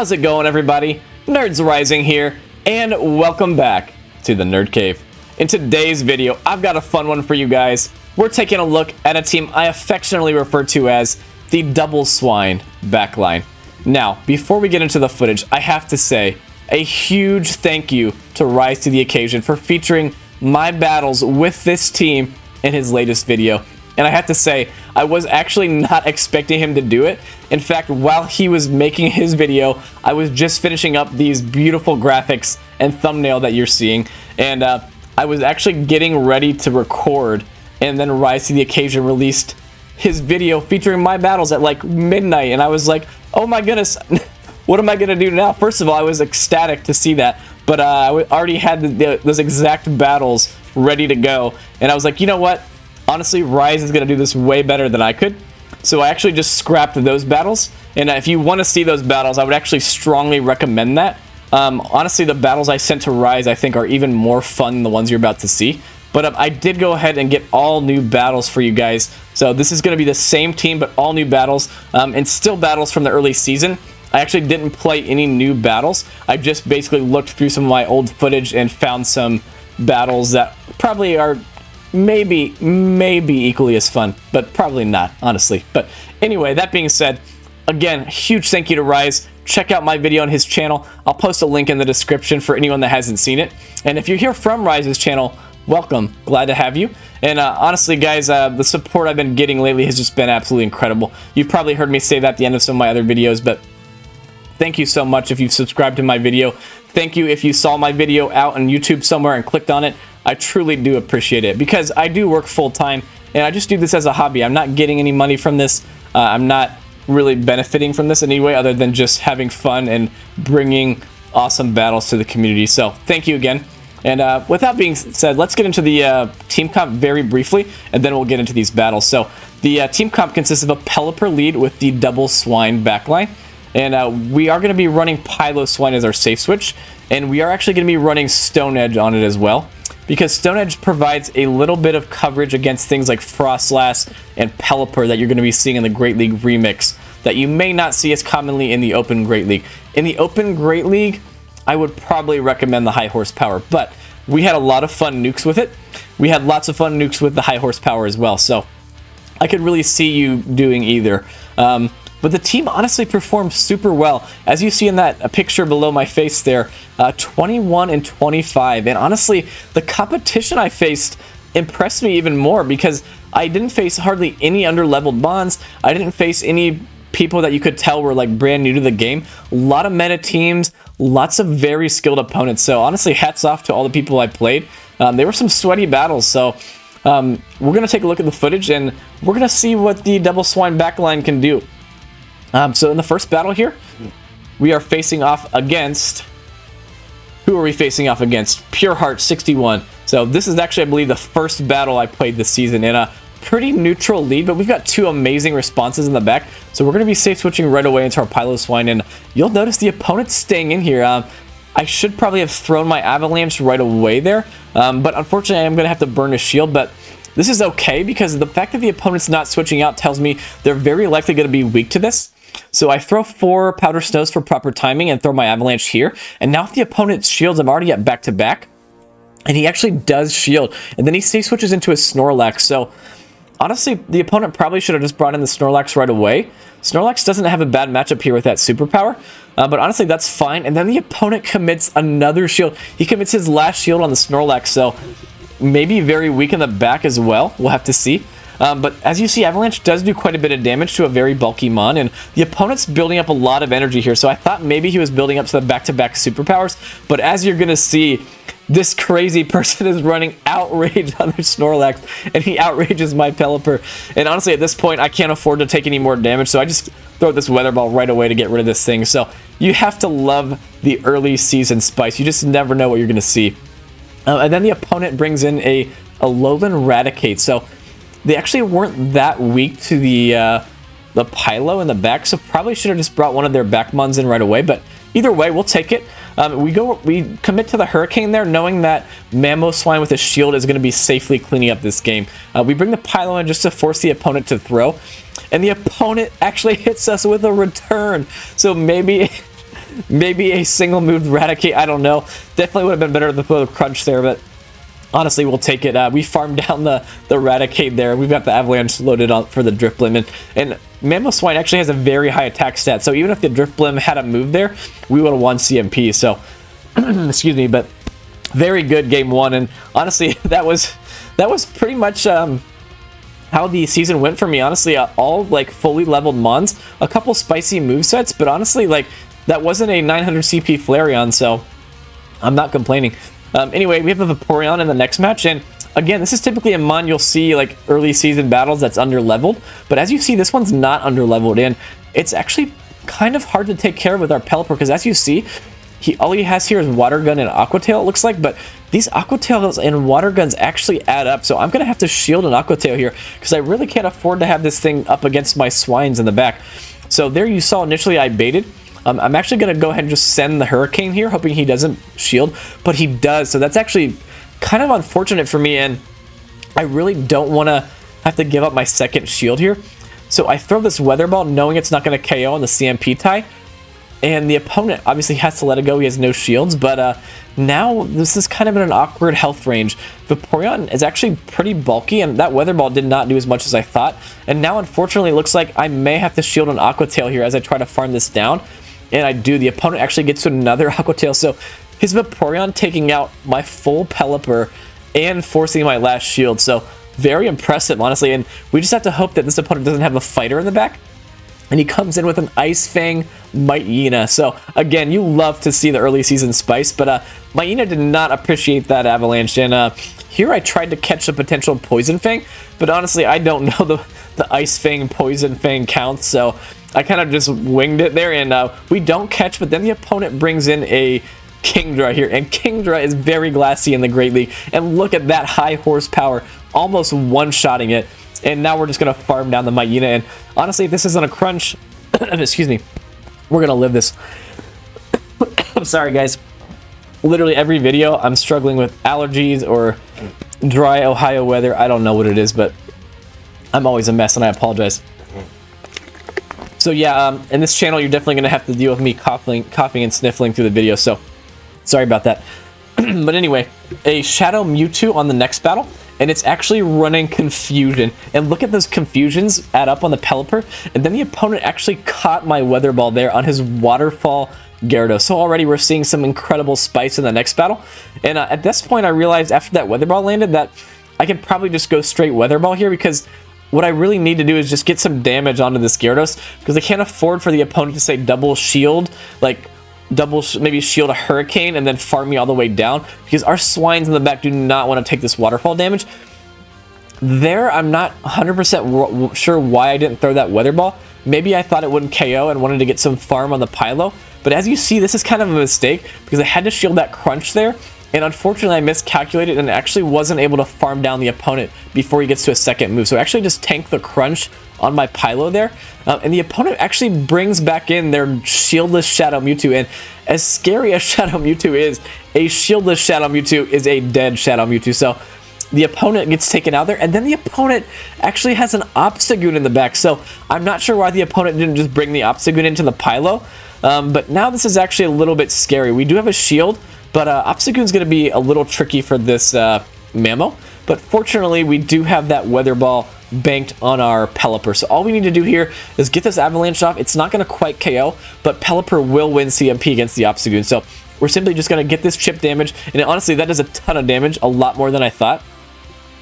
How's it going, everybody? Nerds Rising here, and welcome back to the Nerd Cave. In today's video, I've got a fun one for you guys. We're taking a look at a team I affectionately refer to as the Double Swine backline. Now, before we get into the footage, I have to say a huge thank you to Rise to the occasion for featuring my battles with this team in his latest video. And I have to say, I was actually not expecting him to do it. In fact, while he was making his video, I was just finishing up these beautiful graphics and thumbnail that you're seeing. And I was actually getting ready to record, and then Rise to the occasion released his video featuring my battles at like midnight. And I was like, oh my goodness, what am I going to do now? First of all, I was ecstatic to see that. But I already had those exact battles ready to go. And I was like, you know what? Honestly, Rise is going to do this way better than I could. So I actually just scrapped those battles. And if you want to see those battles, I would actually strongly recommend that. Honestly, the battles I sent to Rise, I think, are even more fun than the ones you're about to see. But I did go ahead and get all new battles for you guys. So this is going to be the same team, but all new battles. And still battles from the early season. I actually didn't play any new battles. I just basically looked through some of my old footage and found some battles that probably are maybe equally as fun, but probably not, honestly. But anyway, that being said, again, huge thank you to Rise. Check out my video on his channel. I'll post a link in the description for anyone that hasn't seen it. And if you're here from Rise's channel, welcome. Glad to have you. And honestly, guys, the support I've been getting lately has just been absolutely incredible. You've probably heard me say that at the end of some of my other videos, but thank you so much if you've subscribed to my video. Thank you if you saw my video out on YouTube somewhere and clicked on it. I truly do appreciate it because I do work full-time and I just do this as a hobby. I'm not getting any money from this. I'm not really benefiting from this in any way other than just having fun and bringing awesome battles to the community. So thank you again. And with that being said, let's get into the team comp very briefly, and then we'll get into these battles. So the team comp consists of a Pelipper lead with the Double Swine backline. And we are going to be running Pylo Swine as our safe switch. And we are actually going to be running Stone Edge on it as well, because Stone Edge provides a little bit of coverage against things like Frostlass and Pelipper that you're going to be seeing in the Great League Remix that you may not see as commonly in the Open Great League. In the Open Great League, I would probably recommend the high horsepower, but we had a lot of fun nukes with it. We had lots of fun nukes with the high horsepower as well, so I could really see you doing either. But the team honestly performed super well. As you see in that picture below my face there, 21 and 25. And honestly, the competition I faced impressed me even more because I didn't face hardly any underleveled bonds. I didn't face any people that you could tell were like brand new to the game. A lot of meta teams, lots of very skilled opponents. So honestly, hats off to all the people I played. They were some sweaty battles. So we're going to take a look at the footage and we're going to see what the Double Swine backline can do. So in the first battle here, we are facing off against... Who are we facing off against? Pure Heart 61. So this is actually, I believe, the first battle I played this season in a pretty neutral lead, but we've got two amazing responses in the back. So we're going to be safe switching right away into our Pylo Swine, and you'll notice the opponent's staying in here. I should probably have thrown my Avalanche right away there, but unfortunately I'm going to have to burn a shield, but this is okay because the fact that the opponent's not switching out tells me they're very likely going to be weak to this. So I throw 4 Powder Snows for proper timing and throw my Avalanche here. And now if the opponent shields, I'm already at back-to-back. And he actually does shield. And then he safe switches into his Snorlax. So honestly, the opponent probably should have just brought in the Snorlax right away. Snorlax doesn't have a bad matchup here with that superpower. But honestly, that's fine. And then the opponent commits another shield. He commits his last shield on the Snorlax. So maybe very weak in the back as well. We'll have to see. But as you see, Avalanche does do quite a bit of damage to a very bulky Mon, and the opponent's building up a lot of energy here, so I thought maybe he was building up to the back-to-back superpowers, but as you're going to see, this crazy person is running Outrage on their Snorlax, and he outrages my Pelipper, and honestly, at this point, I can't afford to take any more damage, so I just throw this Weather Ball right away to get rid of this thing, so you have to love the early season spice. You just never know what you're going to see. And then the opponent brings in a Alolan Raticate, so they actually weren't that weak to the Pylo in the back, so probably should have just brought one of their back Mons in right away, but either way, we'll take it. We commit to the Hurricane there, knowing that Mammo Swine with a shield is going to be safely cleaning up this game. We bring the Pylo in just to force the opponent to throw, and the opponent actually hits us with a return, so maybe Maybe a single move Eradicate, I don't know. Definitely would have been better to throw the Crunch there, but honestly, we'll take it. We farmed down the Eradicate there. We've got the Avalanche loaded on for the Drifblim, and Mammo Swine actually has a very high attack stat, so even if the Drifblim had a move there, we would have won CMP, so excuse me, but very good game one, and honestly, that was pretty much how the season went for me. Honestly, all like fully leveled mons, a couple spicy movesets, but honestly, like that wasn't a 900 CP Flareon, so I'm not complaining. Anyway, we have a Vaporeon in the next match, and again, this is typically a mon you'll see like early season battles that's under leveled, but as you see, this one's not under leveled, and it's actually kind of hard to take care of with our Pelipper, because as you see, all he has here is Water Gun and Aqua Tail, it looks like, but these Aqua Tails and Water Guns actually add up, so I'm going to have to shield an Aqua Tail here, because I really can't afford to have this thing up against my Swines in the back. So there you saw initially I baited. I'm actually going to go ahead and just send the Hurricane here, hoping he doesn't shield, but he does, so that's actually kind of unfortunate for me, and I really don't want to have to give up my second shield here. So I throw this Weather Ball, knowing it's not going to KO on the CMP tie, and the opponent obviously has to let it go. He has no shields, but now this is kind of in an awkward health range. Vaporeon is actually pretty bulky, and that Weather Ball did not do as much as I thought. And now, unfortunately, it looks like I may have to shield an Aqua Tail here as I try to farm this down. And I do. The opponent actually gets to another Aqua Tail, so his Vaporeon taking out my full Pelipper and forcing my last shield. So very impressive, honestly. And we just have to hope that this opponent doesn't have a fighter in the back. And he comes in with an Ice Fang Myena. So again, you love to see the early season spice, but Myena did not appreciate that Avalanche. And here I tried to catch the potential Poison Fang, but honestly, I don't know the Ice Fang Poison Fang counts, so I kind of just winged it there, and we don't catch, but then the opponent brings in a Kingdra here, and Kingdra is very glassy in the Great League, and look at that high horsepower, almost one-shotting it. And now we're just going to farm down the Myena, and honestly, if this isn't a crunch, excuse me, we're going to live this. I'm sorry, guys. Literally every video, I'm struggling with allergies or dry Ohio weather. I don't know what it is, but I'm always a mess, and I apologize. So yeah, in this channel, you're definitely going to have to deal with me coughing and sniffling through the video, so sorry about that. But anyway, a Shadow Mewtwo on the next battle, and it's actually running Confusion. And look at those Confusions add up on the Pelipper, and then the opponent actually caught my Weather Ball there on his Waterfall Gyarados. So already we're seeing some incredible spice in the next battle. And at this point, I realized after that Weather Ball landed that I could probably just go straight Weather Ball here, because what I really need to do is just get some damage onto this Gyarados, because I can't afford for the opponent to say double shield, like maybe shield a Hurricane and then farm me all the way down, because our Swines in the back do not want to take this waterfall damage. There, I'm not 100% sure why I didn't throw that Weather Ball. Maybe I thought it wouldn't KO and wanted to get some farm on the Pylo, but as you see, this is kind of a mistake, because I had to shield that Crunch there, and unfortunately I miscalculated and actually wasn't able to farm down the opponent before he gets to a second move. So I actually just tanked the Crunch on my Pylo there, and the opponent actually brings back in their shieldless Shadow Mewtwo, and as scary as Shadow Mewtwo is, a shieldless Shadow Mewtwo is a dead Shadow Mewtwo. So the opponent gets taken out there, and then the opponent actually has an Obstagoon in the back, so I'm not sure why the opponent didn't just bring the Obstagoon into the Pylo, but now this is actually a little bit scary. We do have a shield, but Obstagoon's going to be a little tricky for this Mammo, but fortunately we do have that Weather Ball banked on our Pelipper. So all we need to do here is get this Avalanche off. It's not going to quite KO, but Pelipper will win CMP against the Obstagoon. So we're simply just going to get this chip damage, and honestly that does a ton of damage, a lot more than I thought.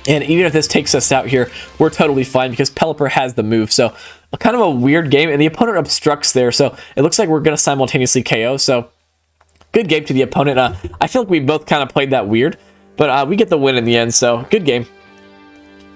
And even if this takes us out here, we're totally fine, because Pelipper has the move. So kind of a weird game, and the opponent obstructs there, so it looks like we're going to simultaneously KO. So good game to the opponent. I feel like we both kind of played that weird, but we get the win in the end, so good game.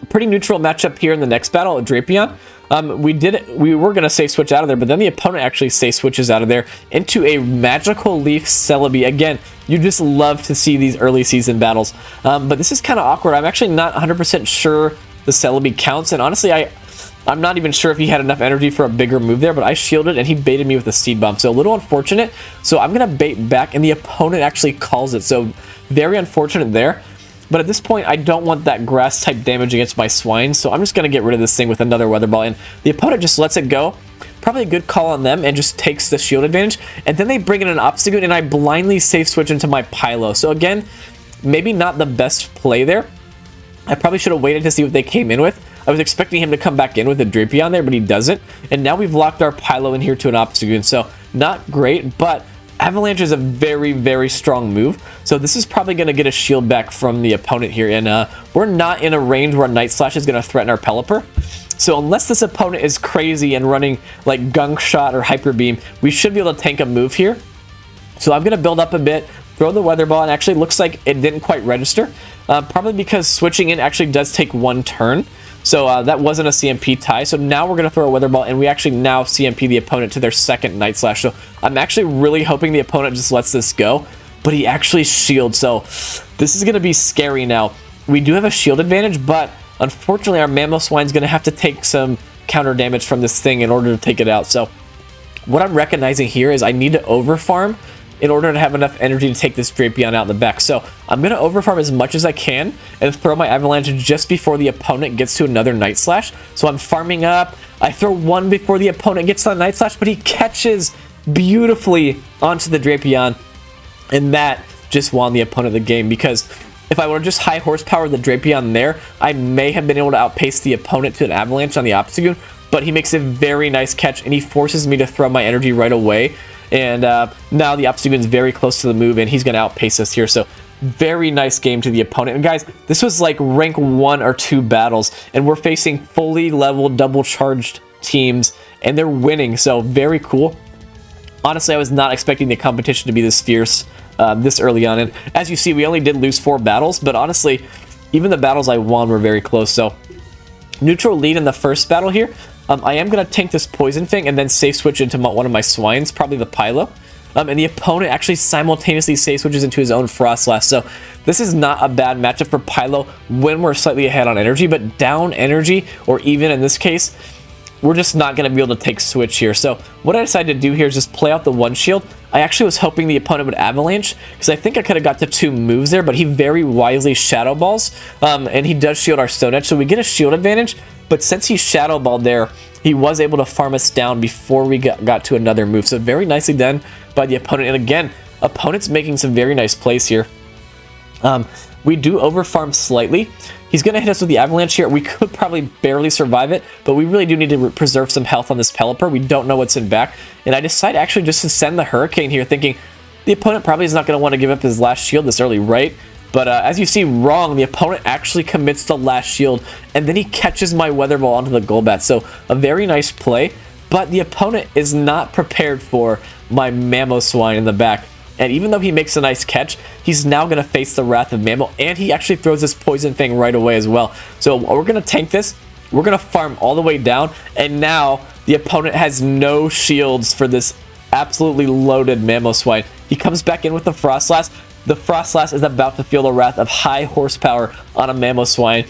Pretty neutral matchup here in the next battle at Drapion. We were going to safe switch out of there, but then the opponent actually safe switches out of there into a Magical Leaf Celebi. Again, you just love to see these early season battles, but this is kind of awkward. I'm actually not 100% sure the Celebi counts, and honestly, I'm not even sure if he had enough energy for a bigger move there, but I shielded and he baited me with a Seed Bomb, so a little unfortunate. So I'm going to bait back, and the opponent actually calls it, so very unfortunate there. But at this point, I don't want that grass type damage against my Swine, so I'm just going to get rid of this thing with another Weather Ball, and the opponent just lets it go. probably a good call on them, and just takes the shield advantage. And then they bring in an Obstagoon, and I blindly safe switch into my Pylo. So again, maybe not the best play there. I probably should have waited to see what they came in with. I was expecting him to come back in with a Drapion there, but he doesn't. And now we've locked our Pylo in here to an Obstagoon. So not great, but Avalanche is a very, very strong move. So this is probably going to get a shield back from the opponent here. And we're not in a range where Night Slash is going to threaten our Pelipper. So unless this opponent is crazy and running like Gunk Shot or Hyper Beam, we should be able to tank a move here. So I'm going to build up a bit, throw the Weather Ball, and actually looks like it didn't quite register. Probably because switching in actually does take one turn. So that wasn't a CMP tie. So now we're going to throw a Weather Ball, and we actually now CMP the opponent to their second Night Slash. So I'm actually really hoping the opponent just lets this go, but he actually shields. So this is going to be scary now. We do have a shield advantage, but unfortunately our Mamoswine's going to have to take some counter damage from this thing in order to take it out. So what I'm recognizing here is I need to overfarm in order to have enough energy to take this Drapion out in the back. So I'm going to overfarm as much as I can and throw my Avalanche just before the opponent gets to another Night Slash. So I'm farming up. I throw one before the opponent gets to the Night Slash, but he catches beautifully onto the Drapion. And that just won the opponent the game, because if I would have just high horsepower the Drapion there, I may have been able to outpace the opponent to an Avalanche on the Obstagoon. But he makes a very nice catch, and he forces me to throw my energy right away. And now the Obstagoon is very close to the move, and he's going to outpace us here. So very nice game to the opponent. And guys, this was like rank 1 or 2 battles, and we're facing fully leveled, double charged teams, and they're winning. So very cool. Honestly, I was not expecting the competition to be this fierce this early on. And as you see, we only did lose 4 battles, but honestly, even the battles I won were very close. So neutral lead in the first battle here. I am going to tank this Poison Fang and then safe switch into one of my Swines, probably the Pylo. And the opponent actually simultaneously safe switches into his own Frostlass. So this is not a bad matchup for Pylo when we're slightly ahead on energy, but down energy, or even in this case, we're just not going to be able to take switch here. So what I decided to do here is just play out the one shield. I actually was hoping the opponent would Avalanche, because I think I could have got the 2 moves there, but he very wisely Shadow Balls, and he does shield our Stone Edge, so we get a shield advantage. But since he Shadow Balled there, he was able to farm us down before we got to another move. So very nicely done by the opponent. And again, opponent's making some very nice plays here. We do overfarm slightly. He's going to hit us with the Avalanche here. We could probably barely survive it, but we really do need to preserve some health on this Pelipper. We don't know what's in back. And I decide actually just to send the Hurricane here, thinking the opponent probably is not going to want to give up his last shield this early, right? But as you see, wrong. The opponent actually commits the last shield, and then he catches my Weather Ball onto the Golbat. So a very nice play, but the opponent is not prepared for my Mamoswine in the back. And even though he makes a nice catch, he's now going to face the Wrath of Mamo, and he actually throws this Poison Fang right away as well. So we're going to tank this. We're going to farm all the way down, and now the opponent has no shields for this absolutely loaded Mamoswine. He comes back in with the Frostlass. The Frostlass is about to feel the wrath of high horsepower on a Mamoswine,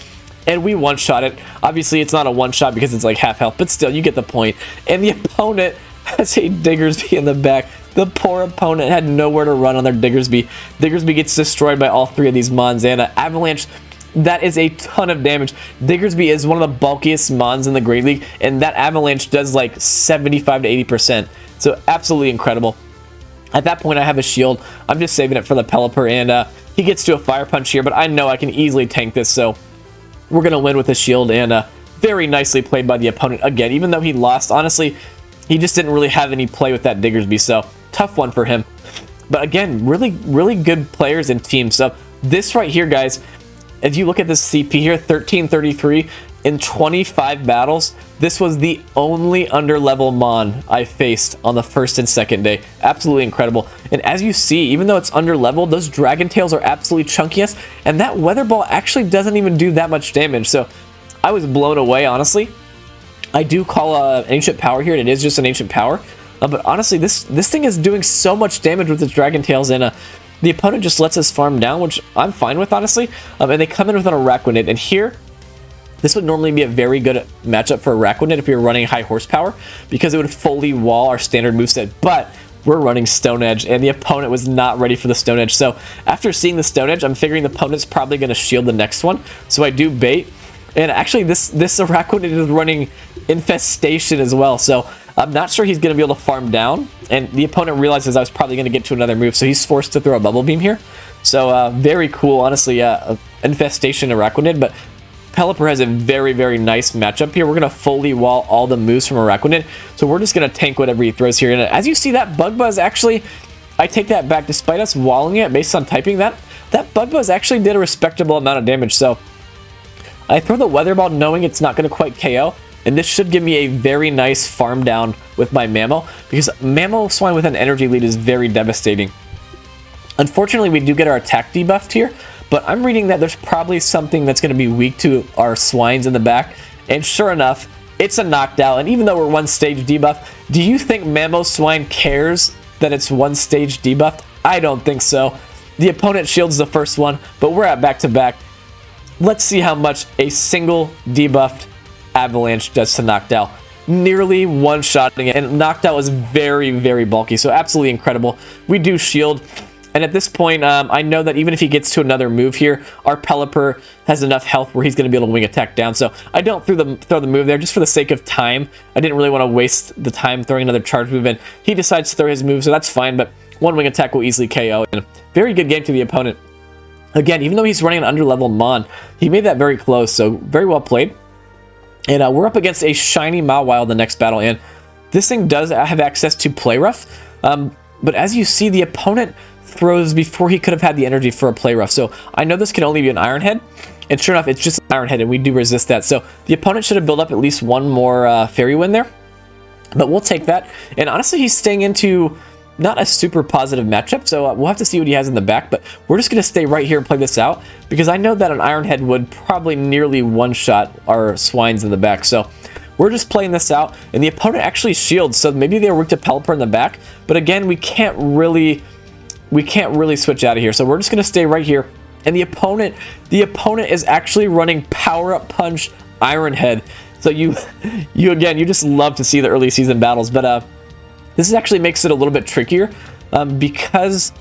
and we one-shot it. Obviously, it's not a one-shot because it's like half health, but still, you get the point. And the opponent has a Diggersby in the back. The poor opponent had nowhere to run on their Diggersby. Diggersby gets destroyed by all 3 of these Mons, and Avalanche, that is a ton of damage. Diggersby is one of the bulkiest Mons in the Great League, and that Avalanche does like 75 to 80%. So absolutely incredible. At that point, I have a shield. I'm just saving it for the Pelipper, and he gets to a Fire Punch here, but I know I can easily tank this, so we're going to win with a shield, and very nicely played by the opponent. Again, even though he lost, honestly, he just didn't really have any play with that Diggersby, so tough one for him. But again, really, really good players and teams. So this right here, guys, if you look at this CP here, 1333 in 25 battles, this was the only underlevel Mon I faced on the first and second day. Absolutely incredible. And as you see, even though it's underleveled, those Dragon Tails are absolutely chunkiest, and that Weather Ball actually doesn't even do that much damage. So I was blown away, honestly. I do call an Ancient Power here, and it is just an Ancient Power. But honestly, this thing is doing so much damage with its Dragon Tails, and the opponent just lets us farm down, which I'm fine with, honestly. And they come in with an Araquanid, and here, this would normally be a very good matchup for Araquanid if we were running high horsepower, because it would fully wall our standard moveset. But we're running Stone Edge, and the opponent was not ready for the Stone Edge. So after seeing the Stone Edge, I'm figuring the opponent's probably going to shield the next one. So I do bait. And actually, this Araquanid is running Infestation as well. So I'm not sure he's going to be able to farm down, and the opponent realizes I was probably going to get to another move, so he's forced to throw a Bubble Beam here. So very cool, honestly, Infestation Araquanid, but Pelipper has a very, very nice matchup here. We're going to fully wall all the moves from Araquanid, so we're just going to tank whatever he throws here. And as you see, that Bug Buzz actually, I take that back, despite us walling it based on typing, that Bug Buzz actually did a respectable amount of damage. So I throw the Weather Ball knowing it's not going to quite KO, and this should give me a very nice farm down with my Mammo, because Mammo Swine with an energy lead is very devastating. Unfortunately, we do get our attack debuffed here, but I'm reading that there's probably something that's going to be weak to our Swines in the back, and sure enough, it's a knockdown. And even though we're one stage debuff, do you think Mammo Swine cares that it's one stage debuffed? I don't think so. The opponent shields the first one, but we're at back-to-back. Let's see how much a single debuffed Avalanche does to Noctowl. Nearly one-shotting it, and Noctowl is very, very bulky, so absolutely incredible. We do shield. And at this point, I know that even if he gets to another move here, our Pelipper has enough health where he's going to be able to wing attack down. So I don't throw the move there just for the sake of time. I didn't really want to waste the time throwing another charge move in. He decides to throw his move, so that's fine, but one wing attack will easily KO. And very good game to the opponent. Again, even though he's running an underleveled Mon, he made that very close, so very well played. And we're up against a shiny Mawile the next battle, and this thing does have access to Play Rough. But as you see, the opponent throws before he could have had the energy for a Play Rough. So I know this can only be an Iron Head, and sure enough, it's just an Iron Head, and we do resist that. So the opponent should have built up at least one more Fairy Wind there, but we'll take that. And honestly, he's staying into not a super positive matchup, so we'll have to see what he has in the back, but we're just going to stay right here and play this out, because I know that an Iron Head would probably nearly one-shot our Swines in the back. So we're just playing this out, and the opponent actually shields, so maybe they're weak to Pelipper in the back, but again, we can't really switch out of here, so we're just going to stay right here. And the opponent is actually running Power Up Punch Iron Head. So you just love to see the early season battles, but this actually makes it a little bit trickier because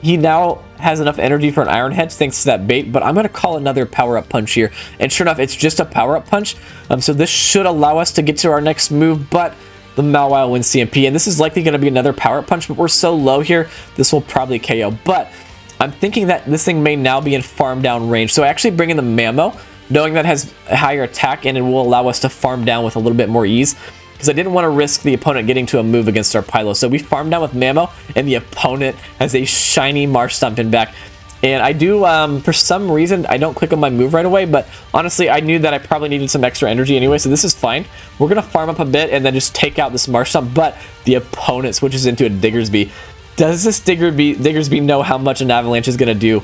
he now has enough energy for an Iron Head thanks to that bait, but I'm going to call another Power Up Punch here, and sure enough, it's just a Power Up Punch. So this should allow us to get to our next move, but the Mawile wins CMP, and this is likely going to be another Power Up Punch, but we're so low here, this will probably KO. But I'm thinking that this thing may now be in farm down range, so I actually bring in the Mammo, knowing that it has a higher attack, and it will allow us to farm down with a little bit more ease, because I didn't want to risk the opponent getting to a move against our Pylo. So we farm down with Mammo, and the opponent has a shiny Marshtomp in back. And I do, for some reason, I don't click on my move right away, but honestly, I knew that I probably needed some extra energy anyway, so this is fine. We're going to farm up a bit and then just take out this Marshtomp, but the opponent switches into a Diggersby. Does this Diggersby know how much an Avalanche is going to do?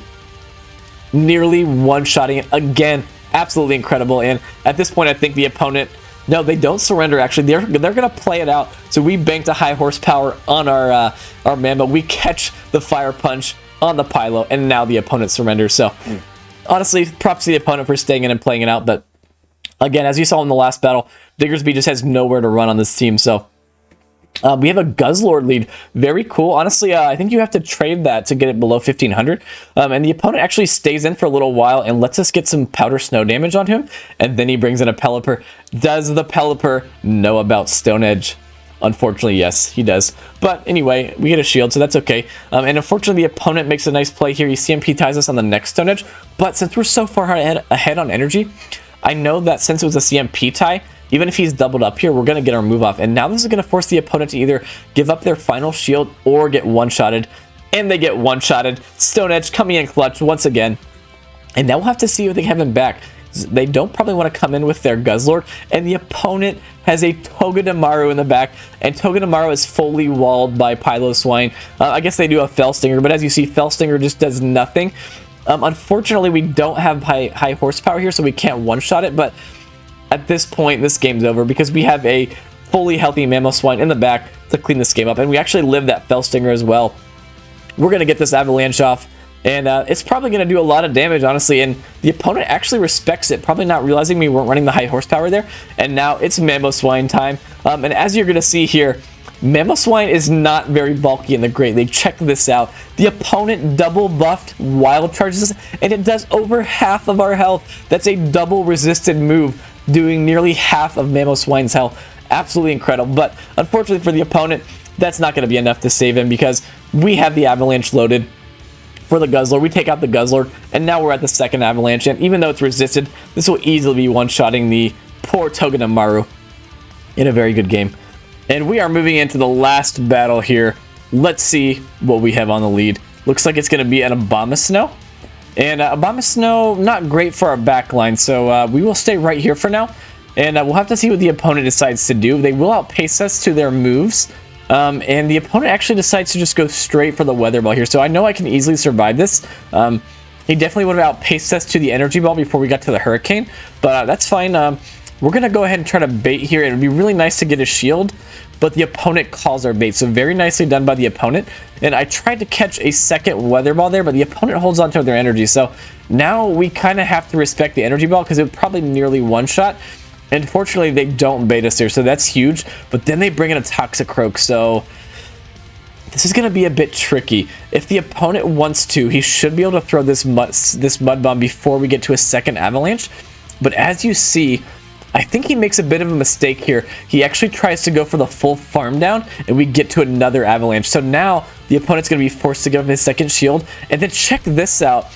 Nearly one-shotting it again. Absolutely incredible. And at this point, I think the opponent... No, they don't surrender, actually. They're going to play it out. So we banked a high horsepower on our Mammo. We catch the Fire Punch on the Pylo, and now the opponent surrenders. So, honestly, props to the opponent for staying in and playing it out. But, again, as you saw in the last battle, Diggersby just has nowhere to run on this team. So, we have a Guzzlord lead. Very cool. Honestly, I think you have to trade that to get it below 1500. And the opponent actually stays in for a little while and lets us get some Powder Snow damage on him. And then he brings in a Pelipper. Does the Pelipper know about Stone Edge? Unfortunately, yes, he does. But anyway, we get a shield, so that's okay. And unfortunately, the opponent makes a nice play here. He CMP ties us on the next Stone Edge. But since we're so far ahead on energy, I know that since it was a CMP tie, even if he's doubled up here, we're going to get our move off. And now this is going to force the opponent to either give up their final shield or get one-shotted. And they get one-shotted. Stone Edge coming in clutch once again. And now we'll have to see what they have in back. They don't probably want to come in with their Guzzlord, and the opponent has a Togedemaru in the back, and Togedemaru is fully walled by Pylo Swine. I guess they do have Fell Stinger, but as you see, Fell Stinger just does nothing. Unfortunately, we don't have high horsepower here, so we can't one-shot it, but at this point, this game's over because we have a fully healthy Mammo Swine in the back to clean this game up, and we actually live that Fell Stinger as well. We're going to get this Avalanche off. And it's probably going to do a lot of damage, honestly, and the opponent actually respects it, probably not realizing we weren't running the high horsepower there. And now it's Mammo Swine time. And as you're going to see here, Mammo Swine is not very bulky in the Great League. Check this out. The opponent double buffed Wild Charges, and it does over half of our health. That's a double resisted move, doing nearly half of Mammo Swine's health. absolutely incredible. But unfortunately for the opponent, that's not going to be enough to save him because we have the avalanche loaded for the Guzzler. We take out the Guzzler, and now we're at the second avalanche, and even though it's resisted, this will easily be one-shotting the poor Togedemaru in a very good game. And we are moving into the last battle here. Let's see what we have on the lead. Looks like it's going to be an Abomasnow. And Abomasnow, not great for our backline, so we will stay right here for now. And we'll have to see what the opponent decides to do. They will outpace us to their moves. And the opponent actually decides to just go straight for the Weather Ball here. So I know I can easily survive this. He definitely would have outpaced us to the Energy Ball before we got to the Hurricane. But that's fine. We're going to go ahead and try to bait here. It would be really nice to get a shield, but the opponent calls our bait. So very nicely done by the opponent. And I tried to catch a second Weather Ball there, but the opponent holds on to their energy. So now we kind of have to respect the Energy Ball because it would probably nearly one-shot. And fortunately, they don't bait us there, so that's huge. But then they bring in a Toxicroak, so this is going to be a bit tricky. If the opponent wants to, he should be able to throw this Mud Bomb before we get to a second Avalanche. But as you see, I think he makes a bit of a mistake here. He actually tries to go for the full farm down, and we get to another Avalanche. So now the opponent's going to be forced to give him his second shield. And then check this out.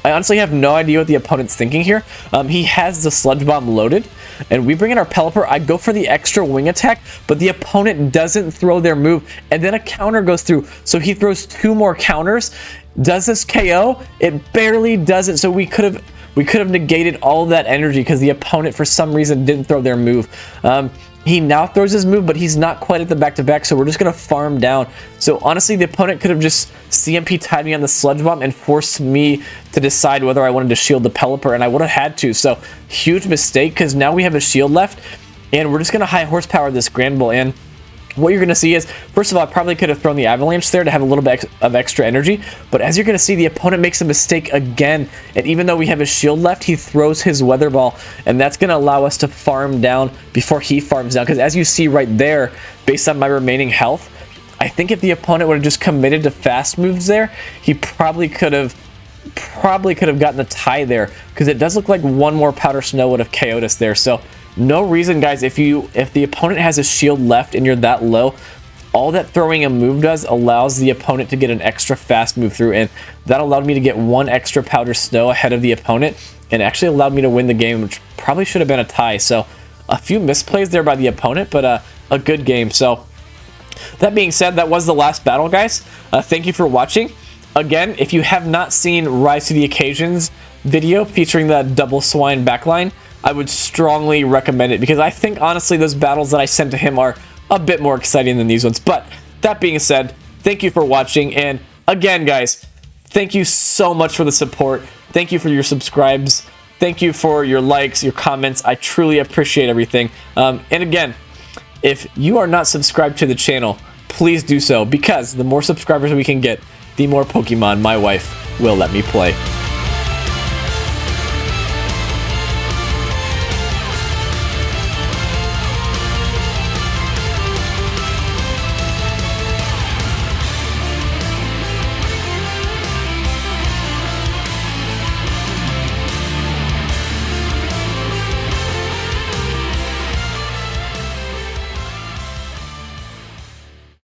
I honestly have no idea what the opponent's thinking here. He has the Sludge Bomb loaded, and we bring in our Pelipper. I go for the extra wing attack, but the opponent doesn't throw their move, and then a counter goes through. So he throws 2 more counters. Does this KO? It barely doesn't. So we could have negated all of that energy because the opponent, for some reason, didn't throw their move. He now throws his move, but he's not quite at the back-to-back, so we're just going to farm down. So honestly, the opponent could have just CMP tied me on the Sludge Bomb and forced me to decide whether I wanted to shield the Pelipper, and I would have had to. So huge mistake, because now we have a shield left, and we're just going to high horsepower this Grand Bull. And what you're going to see is, first of all, I probably could have thrown the Avalanche there to have a little bit of extra energy, but as you're going to see, the opponent makes a mistake again, and even though we have a shield left, he throws his Weather Ball, and that's going to allow us to farm down before he farms down, because as you see right there, based on my remaining health, I think if the opponent would have just committed to fast moves there, he probably could have gotten a tie there, because it does look like one more Powder Snow would have KO'd us there. So no reason, guys, if the opponent has a shield left and you're that low, all that throwing a move does allows the opponent to get an extra fast move through, and that allowed me to get 1 extra Powder Snow ahead of the opponent, and actually allowed me to win the game, which probably should have been a tie. So a few misplays there by the opponent, but a good game. So that being said, that was the last battle, guys. Thank you for watching. Again, if you have not seen Rise to the Occasions video featuring the double Swine backline, I would strongly recommend it, because I think, honestly, those battles that I sent to him are a bit more exciting than these ones. But that being said, thank you for watching, and again, guys, thank you so much for the support. Thank you for your subscribes. Thank you for your likes, your comments. I truly appreciate everything. And again, if you are not subscribed to the channel, please do so, because the more subscribers we can get, the more Pokemon my wife will let me play.